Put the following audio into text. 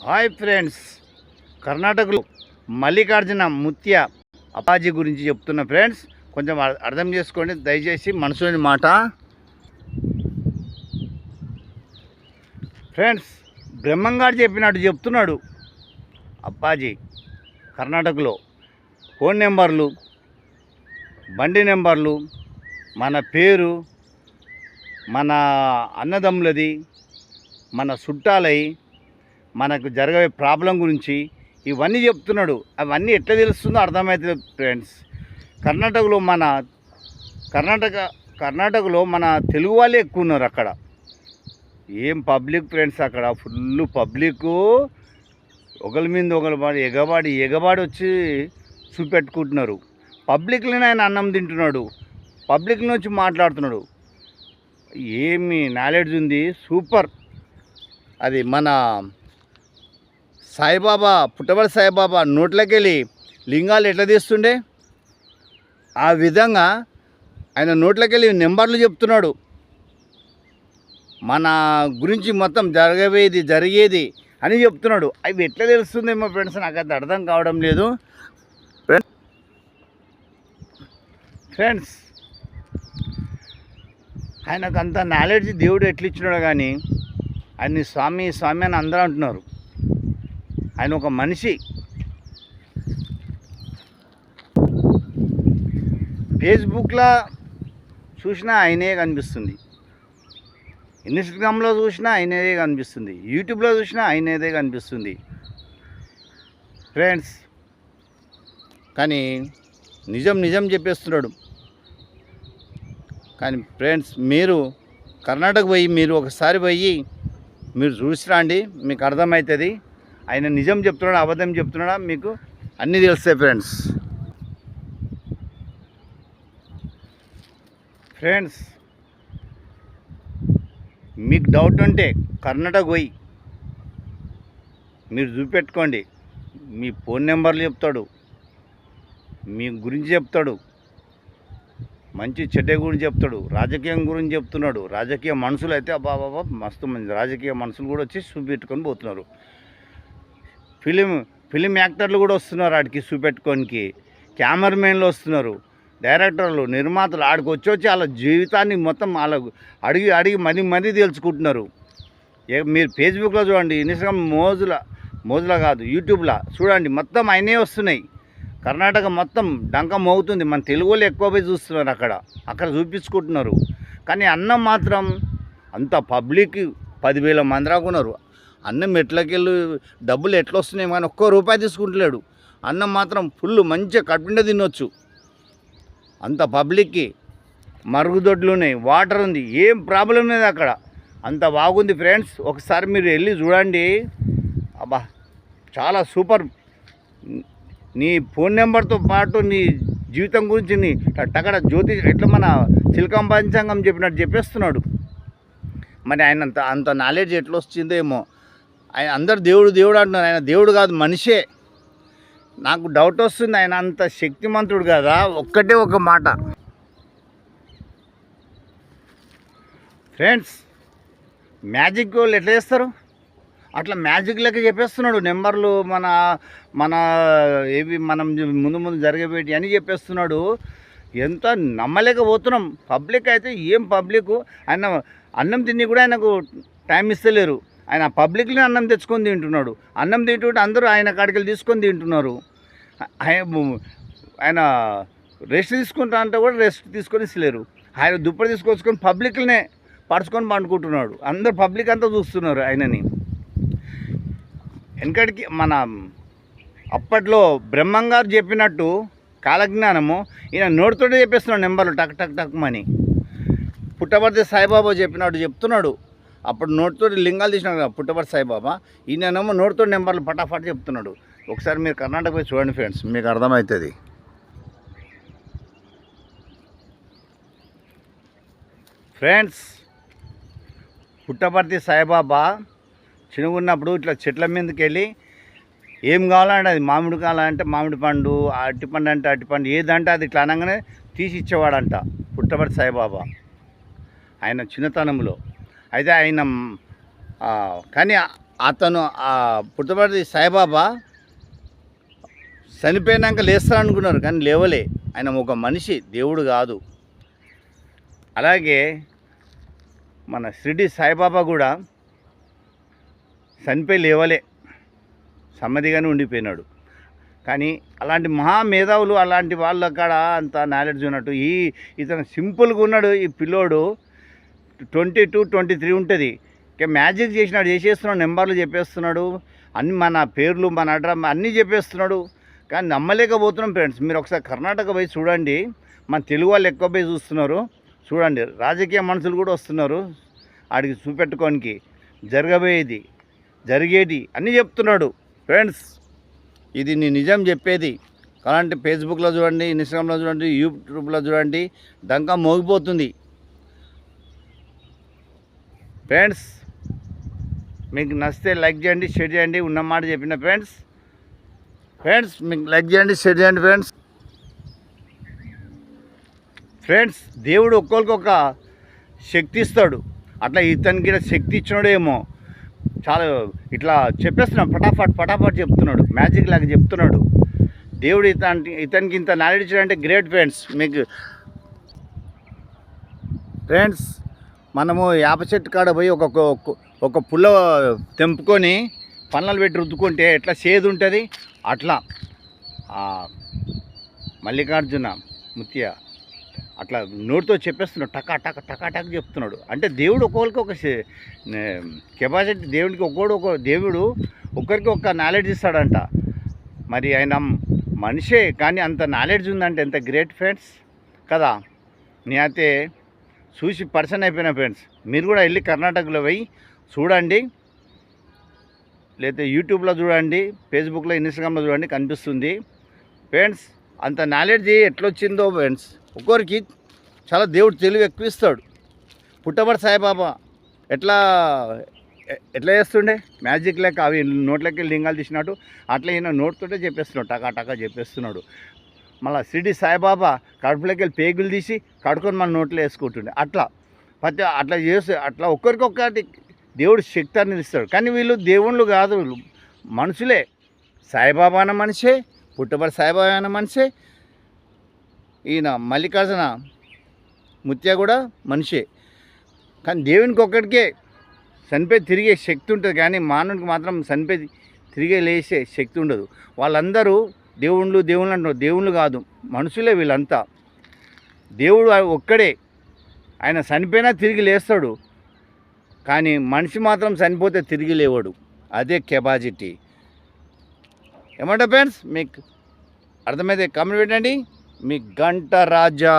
Hi friends, కర్ణాటకలో మల్లికార్జున ముత్య అప్పాజీ గురించి చెప్తున్న ఫ్రెండ్స్, కొంచెం అర్థం చేసుకోండి దయచేసి మనసులోని మాట. ఫ్రెండ్స్, బ్రహ్మంగారు చెప్పినట్టు చెప్తున్నాడు అప్పాజీ. కర్ణాటకలో ఫోన్ నెంబర్లు, బండి నెంబర్లు, మన పేరు, మన అన్నదమ్ములది, మన చుట్టాలై, మనకు జరగబోయే ప్రాబ్లం గురించి ఇవన్నీ చెప్తున్నాడు. అవన్నీ ఎట్లా తెలుస్తుందో అర్థమవుతుంది ఫ్రెండ్స్. కర్ణాటకలో మన తెలుగు వాళ్ళే ఎక్కువ ఉన్నారు. అక్కడ ఏం పబ్లిక్ ఫ్రెండ్స్, అక్కడ ఫుల్ పబ్లిక్, ఒకరి మీద ఒకరి ఎగబాడి వచ్చి చూపెట్టుకుంటున్నారు. పబ్లిక్లోనే ఆయన అన్నం తింటున్నాడు, పబ్లిక్లో వచ్చి మాట్లాడుతున్నాడు. ఏమి నాలెడ్జ్ ఉంది, సూపర్. అది మన సాయిబాబా, పుట్టపర్తి సాయిబాబా నోట్లోకెళ్ళి లింగాలు ఎట్లా తీస్తుండే ఆ విధంగా ఆయన నోట్లోకెళ్ళి నెంబర్లు చెప్తున్నాడు. మన గురించి మొత్తం జరిగేది అని చెప్తున్నాడు. అవి ఎట్లా తెలుస్తుందేమో ఫ్రెండ్స్, నాకు అది అర్థం కావడం లేదు ఫ్రెండ్స్. ఆయనకు అంత నాలెడ్జ్ దేవుడు ఎట్లా ఇచ్చినాడో కానీ ఆయన్ని స్వామి స్వామి అని అందరూ అంటున్నారు. ఆయన ఒక మనిషి. ఫేస్బుక్లో చూసినా ఆయనే కనిపిస్తుంది, ఇన్స్టాగ్రామ్లో చూసినా ఆయనదే కనిపిస్తుంది, యూట్యూబ్లో చూసినా ఆయనదే కనిపిస్తుంది ఫ్రెండ్స్. కానీ నిజం చెప్పేస్తున్నాడు. కానీ ఫ్రెండ్స్, మీరు కర్ణాటక పోయి మీరు ఒకసారి పోయి మీరు చూసిరండి, మీకు అర్థమవుతుంది. ఆయన నిజం చెప్తున్నాడా అబద్ధం చెప్తున్నాడా మీకు అన్నీ తెలుస్తాయి ఫ్రెండ్స్. మీకు డౌట్ ఉంటే కర్ణాటక పోయి మీరు చూపెట్టుకోండి. మీ ఫోన్ నెంబర్లు చెప్తాడు, మీ గురించి చెప్తాడు, మంచి చెడ్డ గురించి చెప్తాడు, రాజకీయం గురించి చెప్తున్నాడు. రాజకీయ మనుషులు అయితే అబ్బాబా మస్తు మంది రాజకీయ మనుషులు కూడా వచ్చి చూపెట్టుకొని పోతున్నారు. ఫిలిం యాక్టర్లు కూడా వస్తున్నారు ఆడికి చూపెట్టుకోనికి, కెమెరామెన్లు వస్తున్నారు, డైరెక్టర్లు, నిర్మాతలు ఆడికి వచ్చి వాళ్ళ జీవితాన్ని మొత్తం వాళ్ళ అడిగి మరీ తెలుసుకుంటున్నారు. మీరు ఫేస్బుక్లో చూడండి, ఇన్స్టాగ్రామ్ మోజులా కాదు, యూట్యూబ్లో చూడండి, మొత్తం ఆయనే వస్తున్నాయి. కర్ణాటక మొత్తం డంక మోగుతుంది. మన తెలుగు వాళ్ళు ఎక్కువ పోయి చూస్తున్నారు, అక్కడ చూపించుకుంటున్నారు. కానీ అన్నం మాత్రం అంత పబ్లిక్ 10,000 మంది రాకున్నారు. అన్నం ఎట్లకెళ్ళి డబ్బులు ఎట్లా వస్తున్నాయి కానీ ఒక్క రూపాయి తీసుకుంటలేడు. అన్నం మాత్రం ఫుల్ మంచిగా కడుపుండా తినొచ్చు. అంత పబ్లిక్కి మరుగుదొడ్లు ఉన్నాయి, వాటర్ ఉంది, ఏం ప్రాబ్లం లేదు అక్కడ. అంత బాగుంది ఫ్రెండ్స్. ఒకసారి మీరు వెళ్ళి చూడండి. అబ్బా చాలా సూపర్. నీ ఫోన్ నెంబర్తో పాటు నీ జీవితం గురించి నీ టక్కడ జ్యోతి ఎట్లా మన చిలకం పంచాంగం చెప్పినట్టు చెప్పేస్తున్నాడు. మరి ఆయన అంత నాలెడ్జ్ ఎట్లా వచ్చిందేమో. ఆయన అందరు దేవుడు అంటున్నారు. ఆయన దేవుడు కాదు, మనిషే. నాకు డౌట్ వస్తుంది, ఆయన అంత శక్తిమంతుడు కదా. ఒక్కటే ఒక మాట ఫ్రెండ్స్, మ్యాజిక్ వాళ్ళు ఎట్లా చేస్తారు అట్లా మ్యాజిక్ లెక్క చెప్పేస్తున్నాడు. నెంబర్లు మన ఏవి మనం ముందు జరిగేవి అని చెప్పేస్తున్నాడు. ఎంత నమ్మలేకపోతున్నాం. పబ్లిక్ అయితే ఏం పబ్లిక్. ఆయన అన్నం తిని కూడా ఆయనకు టైం ఇస్తలేరు. ఆయన పబ్లిక్ని అన్నం తెచ్చుకొని తింటున్నాడు. అన్నం తింటుంటే అందరూ ఆయన కాడికి తీసుకొని తింటున్నారు. ఆయన రెస్ట్ తీసుకుంటా అంటే కూడా రెస్ట్ తీసుకొని ఇస్తలేరు. ఆయన దుప్పటి తీసుకొచ్చుకొని పబ్లిక్నే పడుచుకొని పండుకుంటున్నాడు. అందరు పబ్లిక్ అంతా చూస్తున్నారు ఆయనని. వెనకటికి మన అప్పట్లో బ్రహ్మంగారు చెప్పినట్టు కాలజ్ఞానము ఈయన నోటితోనే చెప్పేస్తున్నాడు. నెంబర్లు టక్ మని పుట్టపర్తి సాయిబాబా చెప్పినట్టు చెప్తున్నాడు. అప్పుడు నోటితో లింగాలు తీసినాడు కదా పుట్టపర్తి సాయిబాబా, ఈయనేమో నోటితో నెంబర్లు పటాఫట్ చెప్తున్నాడు. ఒకసారి మీరు కర్ణాటక పోయి చూడండి ఫ్రెండ్స్, మీకు అర్థమవుతుంది ఫ్రెండ్స్. పుట్టపర్తి సాయిబాబా చిన్నగున్నప్పుడు ఇట్లా చెట్ల మీదకి వెళ్ళి ఏం కావాలంటే అది మామిడి కావాలంటే మామిడి పండు, అరటిపండు అంటే అరటిపండు, ఏదంటే అది ఇట్లా అనగానే తీసి ఇచ్చేవాడంట పుట్టపర్తి సాయిబాబా ఆయన చిన్నతనంలో. అయితే ఆయన కానీ అతను ఆ పుట్టపర్తి సాయిబాబా చనిపోయినాక లేస్తాను అనుకున్నారు, కానీ లేవలే. ఆయన ఒక మనిషి, దేవుడు కాదు. అలాగే మన షిరిడి సాయిబాబా కూడా చనిపోయి లేవలే, సమ్మతిగానే ఉండిపోయినాడు. కానీ అలాంటి మహామేధావులు అలాంటి వాళ్ళ కాడ అంత నాలెడ్జ్ ఉన్నట్టు ఇతను సింపుల్గా ఉన్నాడు. ఈ పిల్లోడు 22, 23 ఉంటుంది. మ్యాజిక్ చేసేస్తున్నాడు, నెంబర్లు చెప్పేస్తున్నాడు, అన్ని మన పేర్లు మన అడ్రస్ అన్నీ చెప్పేస్తున్నాడు. కానీ నమ్మలేకపోతున్నాం ఫ్రెండ్స్. మీరు ఒకసారి కర్ణాటక పోయి చూడండి, మన తెలుగు వాళ్ళు ఎక్కువ పోయి చూస్తున్నారు. చూడండి, రాజకీయ మనుషులు కూడా వస్తున్నారు ఆడికి చూపెట్టుకోనికి. జరిగేది అన్నీ చెప్తున్నాడు ఫ్రెండ్స్. ఇది నీ నిజం చెప్పేది. అలాంటి ఫేస్బుక్లో చూడండి, ఇన్స్టాగ్రామ్లో చూడండి, యూట్యూబ్లో చూడండి, డంకా మోగిపోతుంది ఫ్రెండ్స్. మీకు నచ్చితే లైక్ చేయండి, షేర్ చేయండి. ఉన్నమాట చెప్పిన ఫ్రెండ్స్. మీకు లైక్ చేయండి, షేర్ చేయండి ఫ్రెండ్స్. దేవుడు ఒక్కొక్కరికి ఒక శక్తి ఇస్తాడు. అట్లా ఇతనికి శక్తి ఇచ్చినాడేమో, చాలా ఇట్లా చెప్పేస్తున్నాడు, పటాఫట్ చెప్తున్నాడు, మ్యాజిక్ లాగా చెప్తున్నాడు. దేవుడు ఇతనికి ఇంత నాలెడ్జ్ ఇచ్చాడంటే గ్రేట్ ఫ్రెండ్స్. మీకు ఫ్రెండ్స్, మనము వేప చెట్టు కాడ పోయి ఒక పుల్ల తెంపుకొని పళ్ళలు పెట్టి రుద్దుకుంటే ఎట్లా చేదు ఉంటుంది, అట్లా మల్లికార్జున ముత్య అట్లా నోటితో చెప్పేస్తున్నాడు, టకా చెప్తున్నాడు. అంటే దేవుడు ఒక్కొక్కరికి ఒక కెపాసిటీ, దేవుడు ఒక్కరికి ఒక నాలెడ్జ్ ఇస్తాడంట. మరి ఆయన మనిషే, కానీ అంత నాలెడ్జ్ ఉందంటే ఎంత గ్రేట్ ఫ్రెండ్స్ కదా. నేనైతే చూసి పర్సన్ అయిపోయినా ఫ్రెండ్స్. మీరు కూడా వెళ్ళి కర్ణాటకలో పోయి చూడండి, లేకపోతే యూట్యూబ్లో చూడండి, ఫేస్బుక్లో, ఇన్స్టాగ్రామ్లో చూడండి, కనిపిస్తుంది ఫ్రెండ్స్. అంత నాలెడ్జ్ ఎట్లొచ్చిందో ఫ్రెండ్స్. ఒక్కొరికి చాలా దేవుడు తెలివి ఎక్కువ ఇస్తాడు. పుట్టపర్తి సాయిబాబా ఎట్లా చేస్తుండే మ్యాజిక్ లెక్క, అవి నోట్లకి లింగాలు తీసినట్టు అట్లా ఈయన నోట్తోటే చెప్పేస్తున్నాడు, టకా చెప్పేస్తున్నాడు. మళ్ళీ షిరిడి సాయిబాబా కడుపులోకి వెళ్ళి పేగులు తీసి కడుకొని మన నోట్లో వేసుకుంటుండే. అట్లా చేస్తే అట్లా ఒక్కరికొక్కటి దేవుడు శక్తి అనేది ఇస్తాడు. కానీ వీళ్ళు దేవుళ్ళు కాదు, వీళ్ళు మనుషులే. సాయిబాబా అన్న మనిషే, పుట్టపర్తి సాయిబాబా అన్న మనిషే, ఈయన మల్లికార్జున ముత్య కూడా మనిషే. కానీ దేవునికి ఒక్కడికే చనిపోయి తిరిగే శక్తి ఉంటుంది, కానీ మానవునికి మాత్రం చనిపోయి తిరిగే లేసే శక్తి ఉండదు. వాళ్ళందరూ దేవుళ్ళు అంటారు, దేవుళ్ళు కాదు, మనుషులే వీళ్ళంతా. దేవుడు ఒక్కడే, ఆయన చనిపోయినా తిరిగి లేస్తాడు, కానీ మనిషి మాత్రం చనిపోతే తిరిగి లేవాడు. అదే కెపాసిటీ. ఏమంటారు ఫ్రెండ్స్? మీకు అర్థమైతే కామెంట్ పెట్టండి. మీ గంట రాజా.